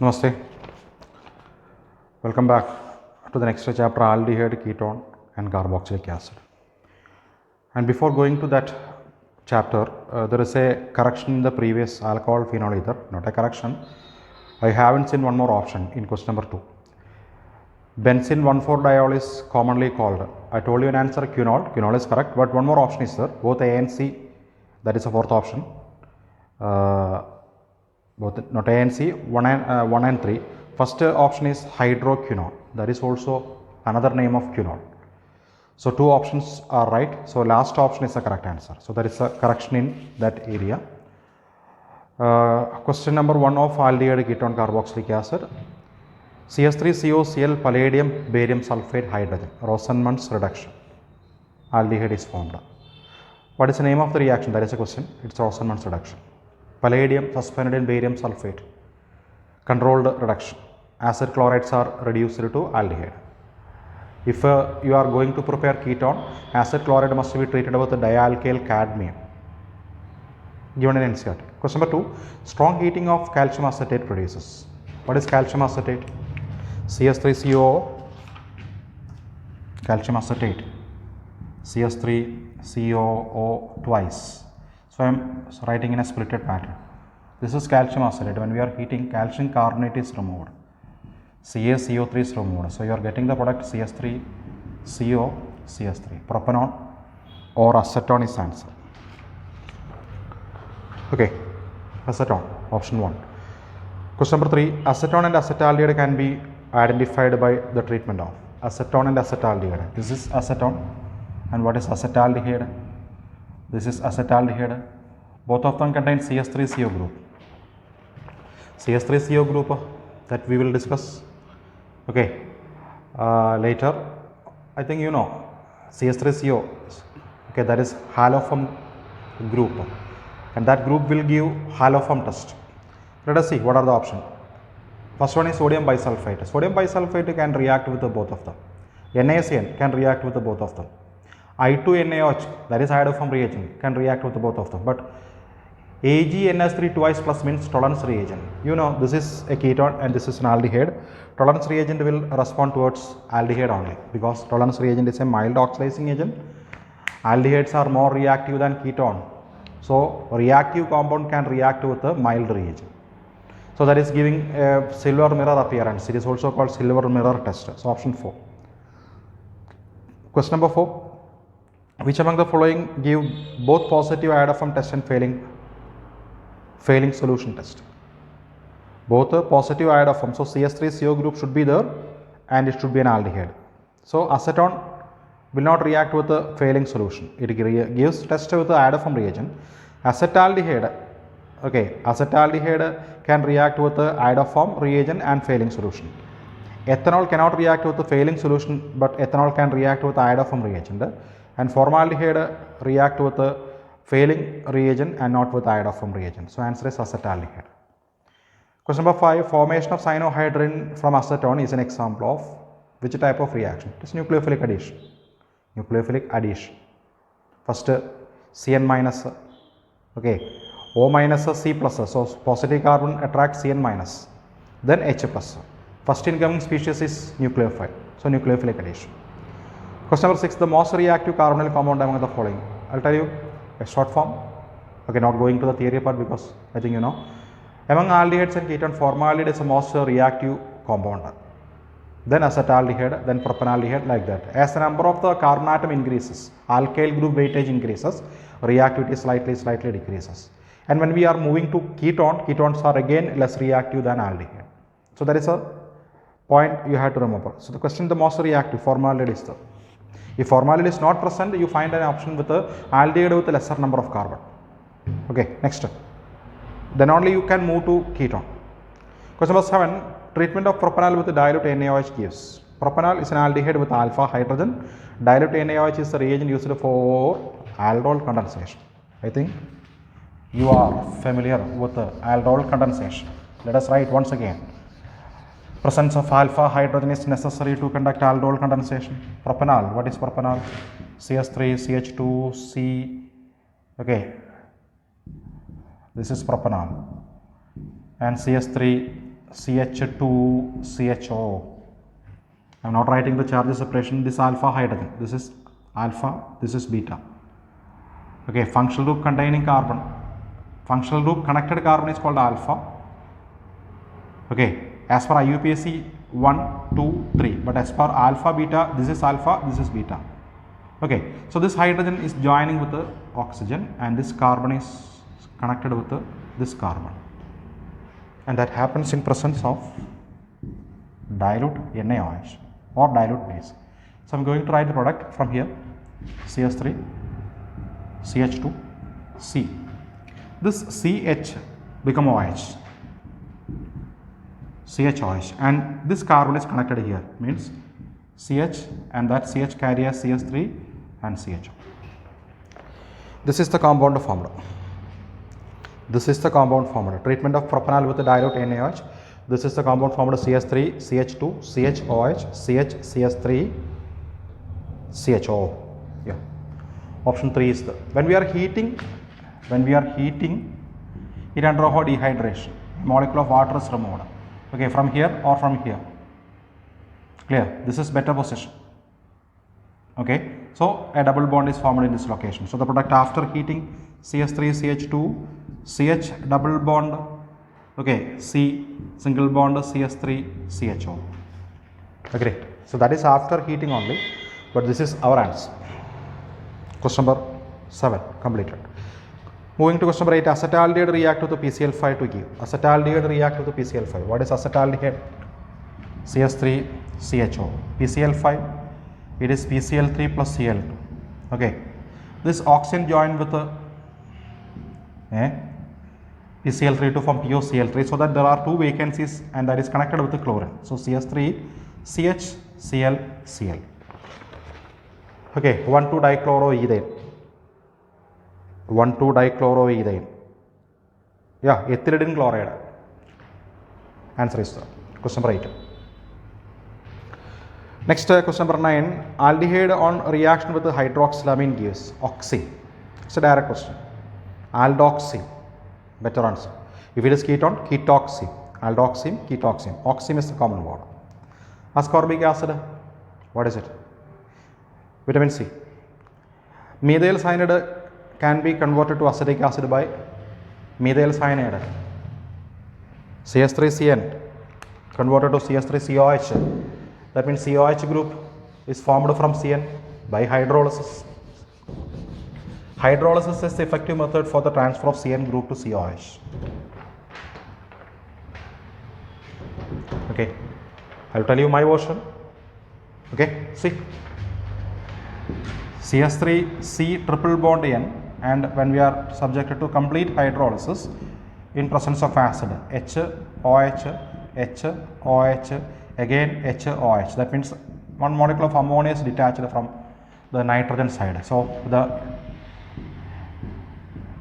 Namaste. Welcome back to the next chapter, aldehyde, ketone and carboxylic acid. And before going to that chapter, there is a correction in the previous alcohol phenol ether, not a correction. I haven't seen one more option in question number 2. Benzene 1,4-diol is commonly called. I told you an answer quinol. Quinol is correct, but one more option is there. Both A and C, that is the fourth option. Both not A and C, 1 and 3. First option is hydroquinone. That is also another name of quinol. So two options are right. So last option is the correct answer. So there is a correction in that area. Question number 1 of aldehyde ketone carboxylic acid. CS3COCl palladium barium sulfate hydrogen, Rosenmund's reduction. Aldehyde is formed. What is the name of the reaction? That is a question. It's Rosenmund's reduction. Palladium suspended in barium sulfate. Controlled reduction. Acid chlorides are reduced to aldehyde. If you are going to prepare ketone, acid chloride must be treated with dialkyl cadmium. Given in NCERT. Question number 2. Strong heating of calcium acetate produces. What is calcium acetate? CS3COO, calcium acetate, CS3COO twice. So I am writing in a splitted pattern. This is calcium acetate. When we are heating, calcium carbonate is removed. CaCO3 is removed. So you are getting the product CS3CO, CS3. Propanol or acetone is answer. Okay, acetone, option 1. Question number 3. Acetone and acetaldehyde can be identified by the treatment of acetone and acetaldehyde. This is acetone, and what is acetaldehyde? This is acetaldehyde. Both of them contain CS3CO group. CS3CO group that we will discuss. Okay, later. I think you know CS3CO. Okay, that is haloform group, and that group will give haloform test. Let us see what are the options. First one is sodium bisulfite. Sodium bisulfite can react with both of them. NaCN can react with both of them. I2NaOH, that is iodoform reagent, can react with both of them. But AgNH3 twice plus means tolerance reagent. You know this is a ketone and this is an aldehyde. Tolerance reagent will respond towards aldehyde only because tolerance reagent is a mild oxidizing agent. Aldehydes are more reactive than ketone. So reactive compound can react with a mild reagent. So that is giving a silver mirror appearance. It is also called silver mirror test. So option 4. Question number 4. Which among the following give both positive iodoform test and failing solution test? Both positive iodoform. So CS3CO group should be there and it should be an aldehyde. So acetone will not react with the failing solution. It gives test with the iodoform reagent. Acetaldehyde, okay, acetaldehyde can react with the iodoform reagent and failing solution. Ethanol cannot react with the failing solution, but ethanol can react with the iodoform reagent. And formaldehyde react with the failing reagent and not with the iodoform reagent. So answer is acetaldehyde. Question number 5. Formation of cyanohydrin from acetone is an example of which type of reaction? It is nucleophilic addition. Nucleophilic addition. First Cn minus, okay, O minus C plus, so positive carbon attracts Cn minus, then H plus. First incoming species is nucleophile, so nucleophilic addition. Question number 6. The most reactive carbonyl compound among the following. I will tell you a short form. Okay, not going to the theory part because I think you know. Among aldehydes and ketone, formaldehyde is the most reactive compound. Then acetaldehyde, then propanaldehyde, like that. As the number of the carbon atom increases, alkyl group weightage increases, reactivity slightly decreases. And when we are moving to ketone, ketones are again less reactive than aldehyde. So that is a point you have to remember. So the question, the most reactive, formaldehyde is there. If formaldehyde is not present, you find an option with the aldehyde with a lesser number of carbon. Okay, next. Then only you can move to ketone. Question number 7. Treatment of propanol with dilute NaOH gives. Propanol is an aldehyde with alpha hydrogen. Dilute NaOH is the reagent used for aldol condensation. I think you are familiar with the aldol condensation. Let us write once again. Presence of alpha hydrogen is necessary to conduct aldol condensation. Propanol, what is propanol? CS3, CH2, C, okay, this is propanol, and CS3, CH2CHO. I am not writing the charge separation. This alpha hydrogen. This is alpha. This is beta. Okay, functional group containing carbon. Functional group connected carbon is called alpha. Okay, as per IUPAC 1, 2, 3. But as per alpha, beta, this is alpha, this is beta. Okay, so this hydrogen is joining with the oxygen and this carbon is connected with this carbon. And that happens in presence of dilute NaOH or dilute base. So I am going to write the product from here, CH3, CH2, C. This CH become OH, CHOH, and this carbon is connected here, means CH and that CH carry as CH3 and CHO. This is the compound formula. This is the compound formula. Treatment of propanol with the dilute NaOH. This is the compound formula CH3, CH2, CHOH, CH, CH3, CHO. Yeah. Option 3 is the, when we are heating, it undergo dehydration. Molecule of water is removed. Okay, from here or from here. Clear? This is better position. Okay, so a double bond is formed in this location. So the product after heating, CH3, CH2, CH double bond, okay, C single bond, CH3, CHO. Agree? So that is after heating only, but this is our answer. Question number 7 completed. Moving to question number 8, acetaldehyde react with the PCl5 to give. Acetaldehyde react with the PCl5. What is acetaldehyde? CH3, CHO. PCl5, it is PCl3 plus Cl2. Okay. This oxygen joined with the PCl3 to form POCl3, so that there are two vacancies and that is connected with the chlorine. So CH3, CH, Cl, Cl. Okay, 1,2-dichloroethane. 1,2-dichloroethane. Yeah, ethylene chloride. Answer is question number 8. Next, question number 9. Aldehyde on reaction with the hydroxylamine gives oxy. It's a direct question. Aldoxy. Better answer. If it is ketone, ketoxy. Aldoxym, ketoxym. Oxym is the common word. Ascorbic acid. What is it? Vitamin C. Methyl cyanide can be converted to acetic acid by methyl cyanide. CH3CN converted to CH3COH. That means COH group is formed from CN by hydrolysis. Hydrolysis is the effective method for the transfer of CN group to COH. Okay, I will tell you my version. Okay, see. CH3C triple bond N, and when we are subjected to complete hydrolysis in presence of acid, H, OH, H, OH, again H, OH. That means one molecule of ammonia is detached from the nitrogen side. So the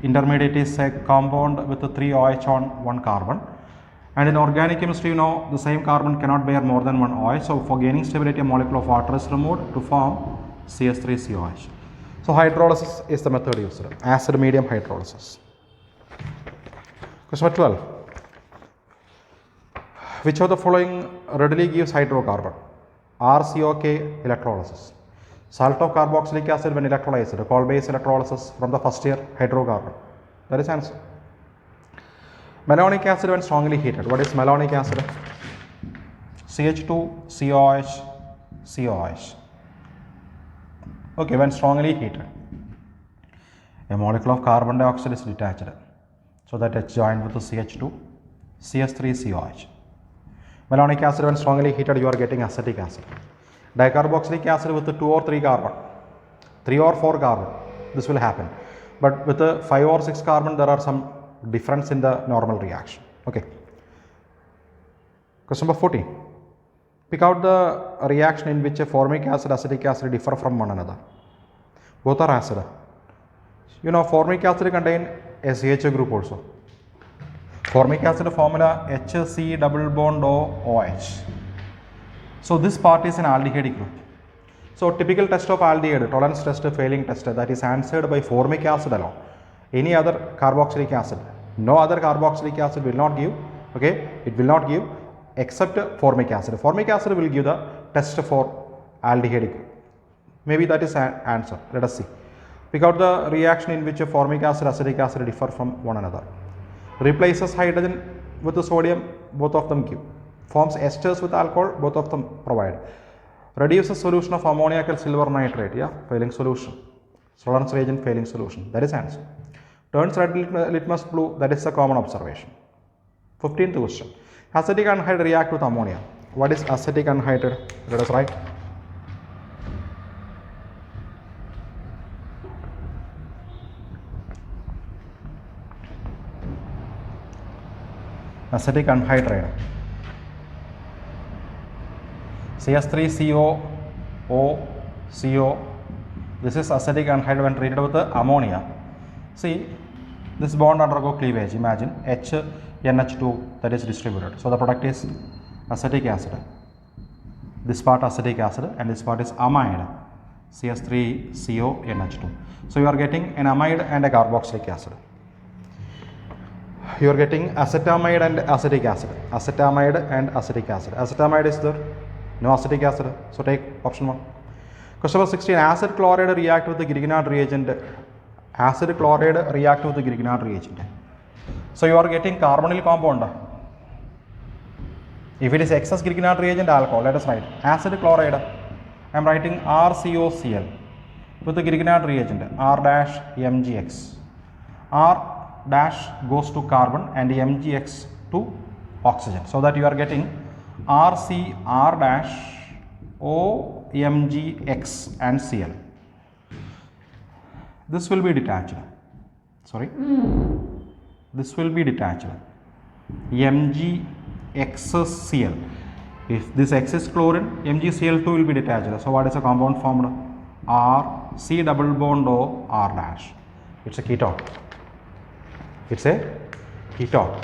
intermediate is a compound with 3 OH on 1 carbon. And in organic chemistry, you know, the same carbon cannot bear more than 1 OH. So for gaining stability, a molecule of water is removed to form CH3COH. So hydrolysis is the method used. Acid medium hydrolysis. Question 12. Which of the following readily gives hydrocarbon? RCOK electrolysis. Salt of carboxylic acid when electrolyzed. Coal-based electrolysis from the first year hydrocarbon. That is answer. Malonic acid when strongly heated. What is malonic acid? CH2COH, COH. Okay, when strongly heated, a molecule of carbon dioxide is detached, so that H joined with the CH2, CH3COH. Malonic acid when strongly heated, you are getting acetic acid. Dicarboxylic acid with the 2 or 3 carbon, 3 or 4 carbon, this will happen. But with the 5 or 6 carbon, there are some difference in the normal reaction. Okay. Question number 14. Pick out the reaction in which a formic acid, acetic acid differ from one another. Both are acid. You know, formic acid contain a CH group also. Formic acid formula HC double bond OH. So this part is an aldehyde group. So typical test of aldehyde, tolerance test, failing test, that is answered by formic acid alone. Any other carboxylic acid, no other carboxylic acid will not give, okay, it will not give except formic acid. Formic acid will give the test for aldehyde. Maybe that is an answer. Let us see. Pick out the reaction in which formic acid, acetic acid differ from one another. Replaces hydrogen with the sodium, both of them give. Forms esters with alcohol, both of them provide. Reduces solution of ammoniacal silver nitrate, yeah, failing solution. Solvents reagent, failing solution. That is answer. Turns red litmus blue, that is a common observation. 15th question. Acetic anhydride react with ammonia. What is acetic anhydride? Let us write. Acetic anhydride. CS3CO, O, CO. This is acetic anhydride when treated with ammonia. See, this bond undergo cleavage. Imagine HNH2 that is distributed. So the product is acetic acid. This part acetic acid and this part is amide. CS3CONH2. So you are getting an amide and a carboxylic acid. You are getting acetamide and acetic acid. Acetamide and acetic acid. Acetamide is there. No acetic acid. So take option 1. Question number 16. Acid chloride react with the Grignard reagent. Acid chloride react with the Grignard reagent. So you are getting carbonyl compound. If it is excess Grignard reagent, alcohol. Let us write acid chloride. I am writing RCOCl with the Grignard reagent R-MgX. R dash goes to carbon and MgX to oxygen. So that you are getting RCR dash OMgX and Cl. This will be detached. Sorry. This will be detached. MgXCl. If this X is chlorine, MgCl2 will be detached. So what is the compound formed? R C double bond O R dash. It's a ketone. It's a ketone.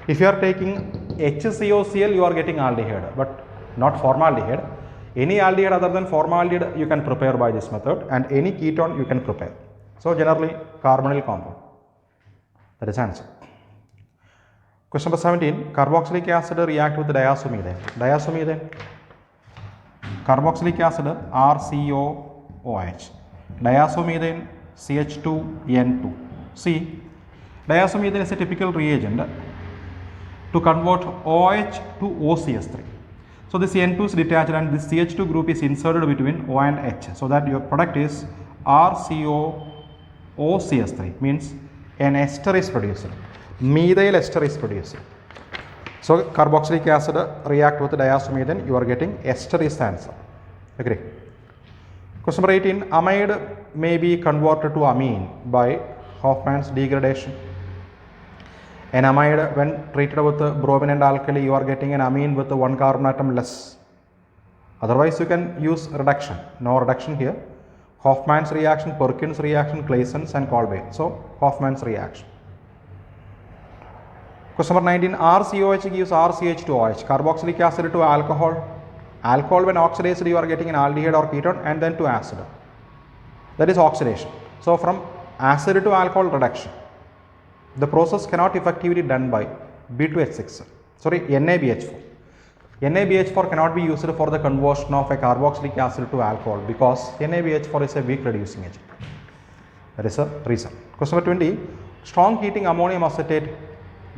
If you are taking HCOCl, you are getting aldehyde, but not formaldehyde. Any aldehyde other than formaldehyde you can prepare by this method, and any ketone you can prepare. So generally carbonyl compound. That is answer. Question number 17. Carboxylic acid react with diazomethane. Diazomethane. Carboxylic acid RCOOH. Diazomethane CH2N2. See, diazomethane is a typical reagent to convert OH to OCS3. So this N2 is detached and this CH2 group is inserted between O and H. So that your product is RCOOCS3, means an ester is produced. Methyl ester is produced. So carboxylic acid react with diazomethane, you are getting ester is the answer. Agree? Question number 18. Amide may be converted to amine by Hofmann's degradation. An amide, when treated with bromine and alkali, you are getting an amine with one carbon atom less. Otherwise, you can use reduction. No reduction here. Hofmann's reaction, Perkins reaction, Clason's and Kolbe. So, Hofmann's reaction. Question number 19. RCOH gives RCH2OH. Carboxylic acid to alcohol. Alcohol, when oxidized, you are getting an aldehyde or ketone, and then to acid. That is oxidation. So, from acid to alcohol reduction. The process cannot effectively done by B2H6. Sorry, NaBH4. NaBH4 cannot be used for the conversion of a carboxylic acid to alcohol because NaBH4 is a weak reducing agent. That is a reason. Question number 20. Strong heating ammonium acetate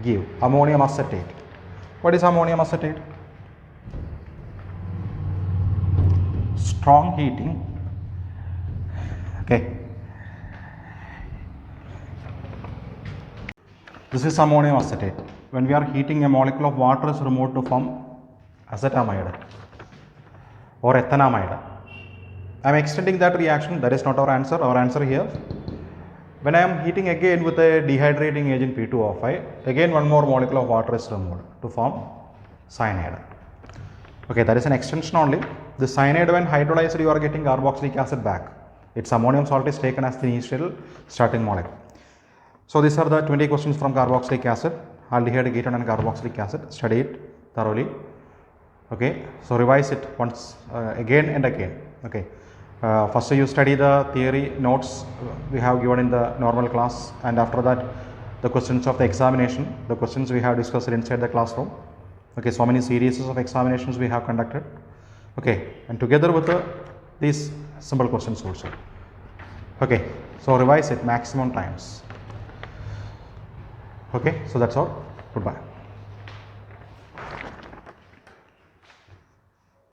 give ammonium acetate. What is ammonium acetate? Strong heating. Okay. This is ammonium acetate. When we are heating, a molecule of water is removed to form acetamide or ethanamide. I am extending that reaction. That is not our answer. Our answer here. When I am heating again with a dehydrating agent P2O5, again one more molecule of water is removed to form cyanide. Okay, that is an extension only. The cyanide, when hydrolyzed, you are getting carboxylic acid back. Its ammonium salt is taken as the initial starting molecule. So these are the 20 questions from carboxylic acid, aldehyde, ketone and carboxylic acid. Study it thoroughly. Okay, so revise it once again and again. Okay, first you study the theory notes we have given in the normal class, and after that the questions of the examination, the questions we have discussed inside the classroom. Okay, so many series of examinations we have conducted. Okay, and together with these simple questions also. Okay, so revise it maximum times. Okay, so that's all. Goodbye.